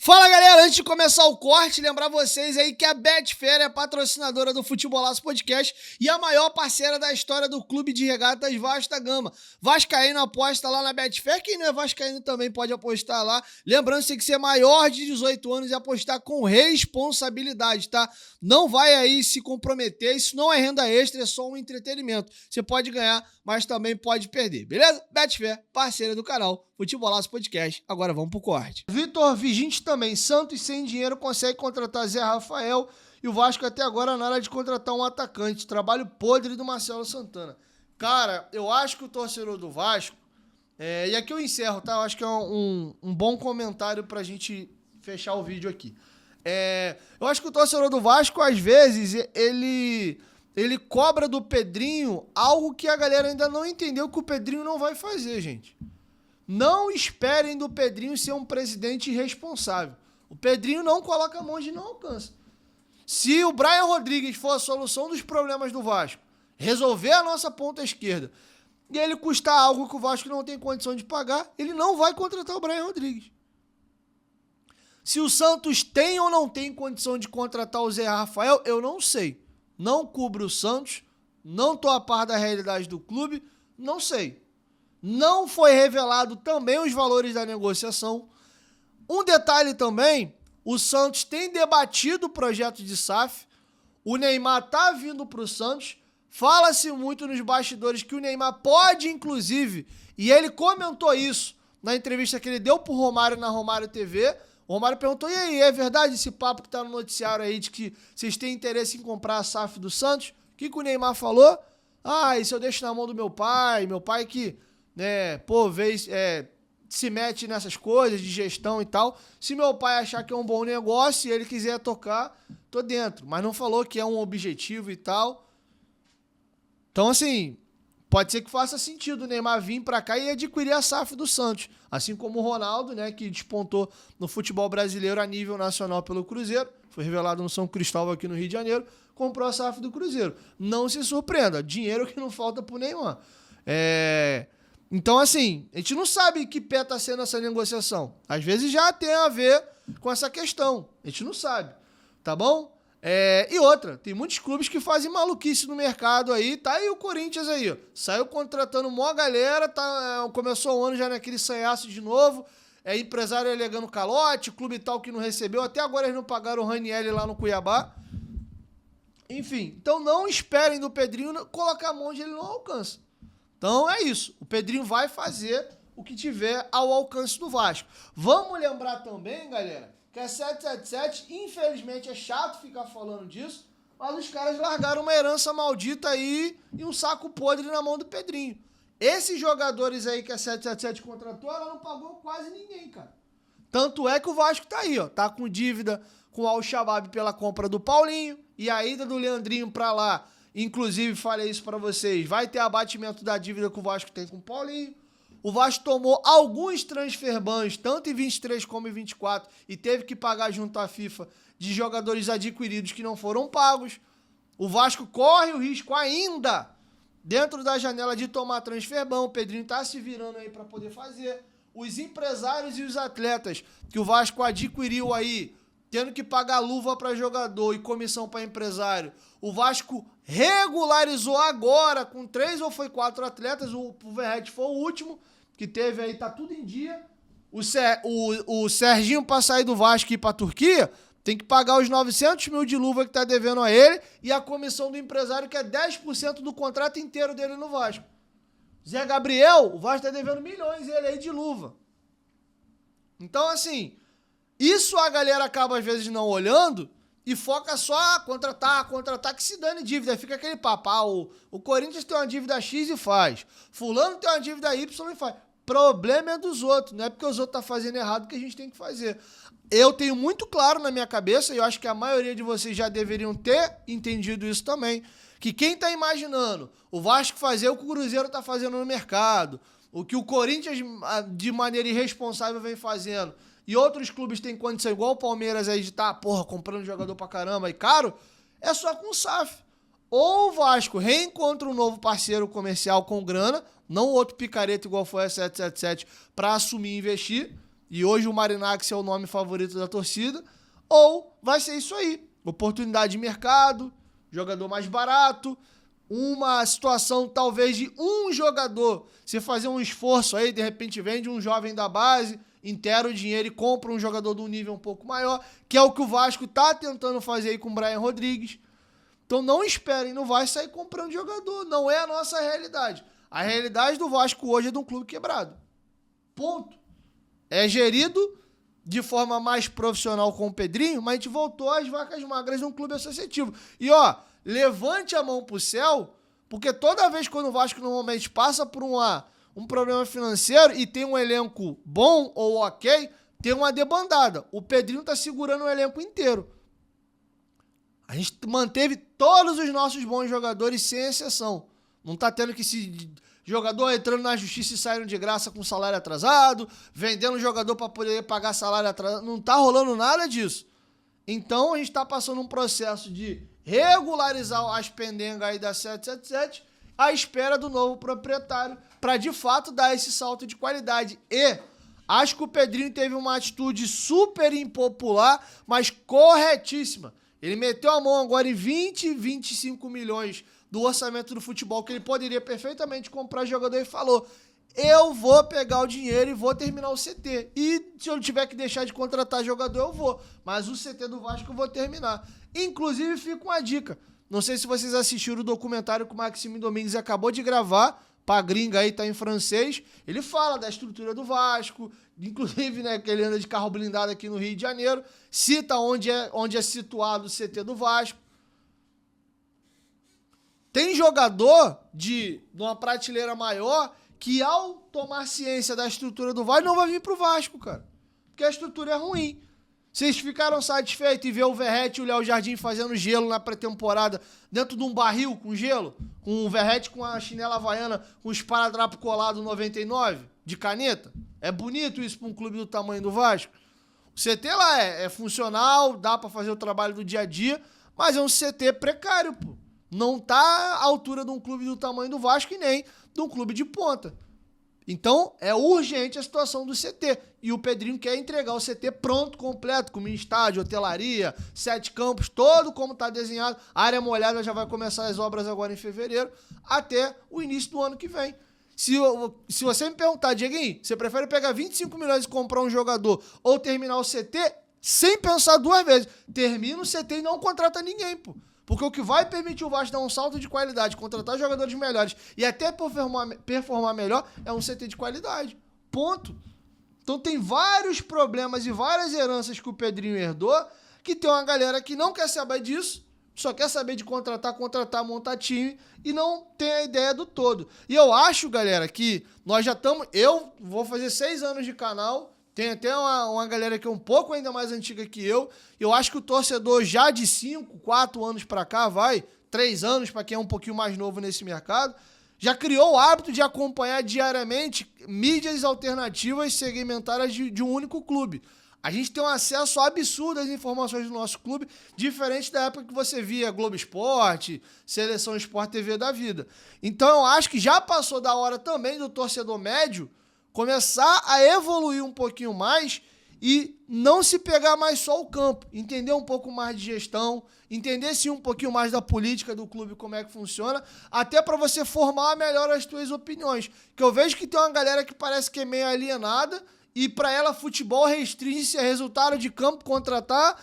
Fala galera, antes de começar o corte, lembrar vocês aí que a Betfair é patrocinadora do Futebolaço Podcast e a maior parceira da história do Clube de Regatas Vasco da Gama. Vascaíno aposta lá na Betfair, quem não é vascaíno também pode apostar lá. Lembrando que tem que ser maior de 18 anos e apostar com responsabilidade, tá? Não vai aí se comprometer, isso não é renda extra, é só um entretenimento. Você pode ganhar, mas também pode perder, beleza? Betfair, parceira do canal Futebolaço Podcast. Agora vamos pro corte. Vitor Viginte também. Santos sem dinheiro consegue contratar Zé Rafael e o Vasco até agora na hora de contratar um atacante. Trabalho podre do Marcelo Santana. Cara, eu acho que o torcedor do Vasco, e aqui eu encerro, tá? Eu acho que é um bom comentário pra gente fechar o vídeo aqui. Eu acho que o torcedor do Vasco, às vezes, ele cobra do Pedrinho algo que a galera ainda não entendeu que o Pedrinho não vai fazer, gente. Não esperem do Pedrinho ser um presidente irresponsável. O Pedrinho não coloca a mão onde não alcança. Se o Brian Rodrigues for a solução dos problemas do Vasco, resolver a nossa ponta esquerda, e ele custar algo que o Vasco não tem condição de pagar, ele não vai contratar o Brian Rodrigues. Se o Santos tem ou não tem condição de contratar o Zé Rafael, eu não sei. Não cubro o Santos, não estou a par da realidade do clube, não sei. Não foi revelado também os valores da negociação. Um detalhe também, o Santos tem debatido o projeto de SAF, o Neymar tá vindo para o Santos, fala-se muito nos bastidores que o Neymar pode, inclusive, e ele comentou isso na entrevista que ele deu pro Romário na Romário TV. O Romário perguntou, e aí, é verdade esse papo que tá no noticiário aí de que vocês têm interesse em comprar a SAF do Santos? O que o Neymar falou? Isso eu deixo na mão do meu pai que, se mete nessas coisas de gestão e tal. Se meu pai achar que é um bom negócio e ele quiser tocar, tô dentro. Mas não falou que é um objetivo e tal. Então, assim, pode ser que faça sentido o Neymar vir pra cá e adquirir a SAF do Santos. Assim como o Ronaldo, né, que despontou no futebol brasileiro a nível nacional pelo Cruzeiro. Foi revelado no São Cristóvão aqui no Rio de Janeiro. Comprou a SAF do Cruzeiro. Não se surpreenda, dinheiro que não falta pro Neymar. Então, assim, a gente não sabe que pé tá sendo essa negociação. Às vezes já tem a ver com essa questão. A gente não sabe, tá bom? E outra, tem muitos clubes que fazem maluquice no mercado aí, tá aí o Corinthians aí, ó. Saiu contratando mó galera, começou o ano já naquele sanhaço de novo, empresário alegando calote, clube tal que não recebeu, até agora eles não pagaram o Ranieri lá no Cuiabá. Enfim, então não esperem do Pedrinho colocar a mão onde ele não alcança. Então é isso, o Pedrinho vai fazer o que tiver ao alcance do Vasco. Vamos lembrar também, galera, que a 777, infelizmente é chato ficar falando disso, mas os caras largaram uma herança maldita aí e um saco podre na mão do Pedrinho. Esses jogadores aí que a 777 contratou, ela não pagou quase ninguém, cara. Tanto é que o Vasco tá aí, ó, tá com dívida com o Al-Shabaab pela compra do Paulinho e a ida do Leandrinho pra lá. Inclusive, falei isso pra vocês, vai ter abatimento da dívida que o Vasco tem com o Paulinho. O Vasco tomou alguns transfer bans, tanto em 23 como em 24, e teve que pagar junto à FIFA de jogadores adquiridos que não foram pagos. O Vasco corre o risco ainda, dentro da janela, de tomar transfer ban. O Pedrinho tá se virando aí pra poder fazer. Os empresários e os atletas que o Vasco adquiriu aí, tendo que pagar luva para jogador e comissão para empresário, o Vasco regularizou agora com 3 ou foi 4 atletas, o Verret foi o último que teve aí, tá tudo em dia. O Serginho, para sair do Vasco e ir para a Turquia, tem que pagar os 900 mil de luva que tá devendo a ele e a comissão do empresário, que é 10% do contrato inteiro dele no Vasco. Zé Gabriel, o Vasco tá devendo milhões ele aí de luva. Então, assim, isso a galera acaba às vezes não olhando e foca só contratar, que se dane dívida. Fica aquele papo, o Corinthians tem uma dívida X e faz. Fulano tem uma dívida Y e faz. Problema é dos outros, não é porque os outros estão fazendo errado que a gente tem que fazer. Eu tenho muito claro na minha cabeça, e eu acho que a maioria de vocês já deveriam ter entendido isso também, que quem está imaginando o Vasco fazer o que o Cruzeiro está fazendo no mercado, o que o Corinthians de maneira irresponsável vem fazendo, e outros clubes têm condição, igual o Palmeiras aí de estar, comprando jogador pra caramba e caro, é só com o SAF. Ou o Vasco reencontra um novo parceiro comercial com grana, não outro picareta igual foi a 777, pra assumir e investir, e hoje o Marinakis é o nome favorito da torcida, ou vai ser isso aí, oportunidade de mercado, jogador mais barato, uma situação talvez de um jogador, você fazer um esforço aí, de repente vende um jovem da base, inteira o dinheiro e compra um jogador de um nível um pouco maior, que é o que o Vasco tá tentando fazer aí com o Brian Rodrigues. Então não esperem, não vai sair comprando jogador, não é a nossa realidade. A realidade do Vasco hoje é de um clube quebrado. Ponto. É gerido de forma mais profissional com o Pedrinho, mas a gente voltou às vacas magras de um clube associativo. E ó, levante a mão pro céu, porque toda vez quando o Vasco normalmente passa por um problema financeiro e tem um elenco bom ou ok, tem uma debandada. O Pedrinho tá segurando o elenco inteiro. A gente manteve todos os nossos bons jogadores sem exceção. Não tá tendo que se jogador entrando na justiça e saindo de graça com salário atrasado, vendendo jogador para poder pagar salário atrasado. Não tá rolando nada disso. Então a gente tá passando um processo de regularizar as pendengas aí da 777 à espera do novo proprietário para de fato dar esse salto de qualidade. E acho que o Pedrinho teve uma atitude super impopular, mas corretíssima. Ele meteu a mão agora em 25 milhões do orçamento do futebol, que ele poderia perfeitamente comprar jogador, e falou: eu vou pegar o dinheiro e vou terminar o CT. E se eu tiver que deixar de contratar jogador, eu vou. Mas o CT do Vasco eu vou terminar. Inclusive, fica uma dica. Não sei se vocês assistiram o documentário que o Maxime Domingues acabou de gravar, pra gringa aí, tá em francês. Ele fala da estrutura do Vasco, inclusive, né, que ele anda de carro blindado aqui no Rio de Janeiro, cita onde é situado o CT do Vasco. Tem jogador de uma prateleira maior que, ao tomar ciência da estrutura do Vasco, não vai vir pro Vasco, cara. Porque a estrutura é ruim. Vocês ficaram satisfeitos em ver o Verratti e o Léo Jardim fazendo gelo na pré-temporada dentro de um barril com gelo? Com o Verratti com a chinela havaiana com o esparadrapo colado 99 de caneta? É bonito isso para um clube do tamanho do Vasco? O CT lá é funcional, dá para fazer o trabalho do dia a dia, mas é um CT precário, pô. Não tá à altura de um clube do tamanho do Vasco e nem de um clube de ponta. Então, é urgente a situação do CT. E o Pedrinho quer entregar o CT pronto, completo, com mini estádio, hotelaria, 7 campos, todo como está desenhado. A área molhada já vai começar as obras agora em fevereiro, até o início do ano que vem. Se você me perguntar, Dieguinho, você prefere pegar 25 milhões e comprar um jogador ou terminar o CT? Sem pensar duas vezes. Termina o CT e não contrata ninguém, pô. Porque o que vai permitir o Vasco dar um salto de qualidade, contratar jogadores melhores e até performar melhor é um CT de qualidade. Ponto. Então tem vários problemas e várias heranças que o Pedrinho herdou, que tem uma galera que não quer saber disso, só quer saber de contratar, montar time e não tem a ideia do todo. E eu acho, galera, que nós já estamos... Eu vou fazer 6 anos de canal... Tem até uma galera que é um pouco ainda mais antiga que eu. Eu acho que o torcedor já de 5, 4 anos pra cá, 3 anos pra quem é um pouquinho mais novo nesse mercado, já criou o hábito de acompanhar diariamente mídias alternativas segmentadas de um único clube. A gente tem um acesso absurdo às informações do nosso clube, diferente da época que você via Globo Esporte, Seleção Sport TV da vida. Então eu acho que já passou da hora também do torcedor médio começar a evoluir um pouquinho mais e não se pegar mais só o campo, entender um pouco mais de gestão, entender sim um pouquinho mais da política do clube, como é que funciona, até para você formar melhor as suas opiniões. Que eu vejo que tem uma galera que parece que é meio alienada e para ela futebol restringe-se a resultado de campo, contratar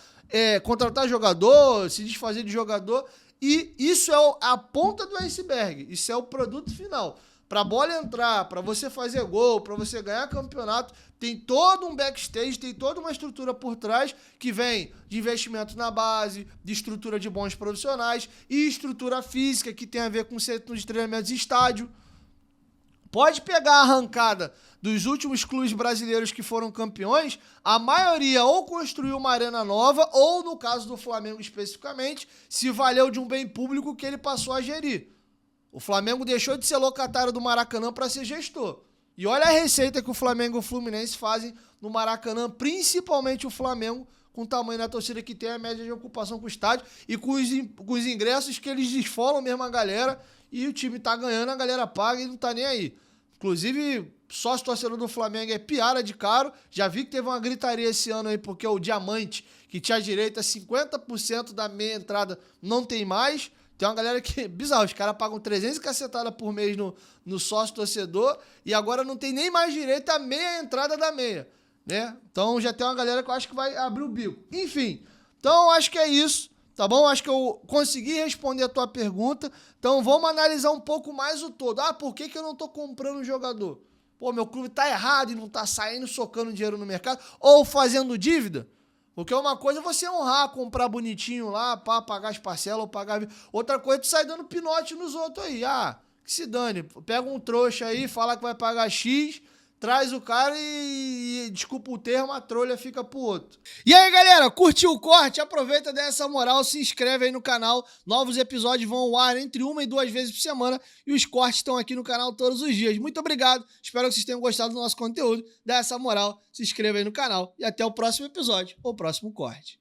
jogador, se desfazer de jogador, e isso é a ponta do iceberg, isso é o produto final. Para a bola entrar, para você fazer gol, para você ganhar campeonato, tem todo um backstage, tem toda uma estrutura por trás que vem de investimento na base, de estrutura de bons profissionais e estrutura física que tem a ver com centro de treinamentos e estádio. Pode pegar a arrancada dos últimos clubes brasileiros que foram campeões, a maioria ou construiu uma arena nova ou, no caso do Flamengo especificamente, se valeu de um bem público que ele passou a gerir. O Flamengo deixou de ser locatário do Maracanã para ser gestor. E olha a receita que o Flamengo e o Fluminense fazem no Maracanã, principalmente o Flamengo, com o tamanho da torcida que tem, a média de ocupação com o estádio e com os ingressos que eles desfolam mesmo a galera, e o time tá ganhando, a galera paga e não tá nem aí. Inclusive, sócio torcedor do Flamengo é piara de caro. Já vi que teve uma gritaria esse ano aí, porque o Diamante, que tinha direito a 50% da meia entrada, não tem mais. Tem uma galera que... Bizarro, os caras pagam 300 cacetada por mês no sócio torcedor e agora não tem nem mais direito a meia entrada da meia, né? Então já tem uma galera que eu acho que vai abrir o bico. Enfim, então acho que é isso, tá bom? Acho que eu consegui responder a tua pergunta. Então vamos analisar um pouco mais o todo. Ah, por que eu não tô comprando um jogador? Pô, meu clube tá errado e não tá saindo socando dinheiro no mercado ou fazendo dívida? Porque uma coisa é você honrar, comprar bonitinho lá, pá, pagar as parcelas ou pagar... Outra coisa é tu sair dando pinote nos outros aí. Ah, que se dane. Pega um trouxa aí, fala que vai pagar X, traz o cara e desculpa o termo, a trolha fica pro outro. E aí, galera, curtiu o corte? Aproveita dessa moral, se inscreve aí no canal. Novos episódios vão ao ar entre 1 e 2 vezes por semana e os cortes estão aqui no canal todos os dias. Muito obrigado, espero que vocês tenham gostado do nosso conteúdo. Dá essa moral, se inscreva aí no canal e até o próximo episódio ou próximo corte.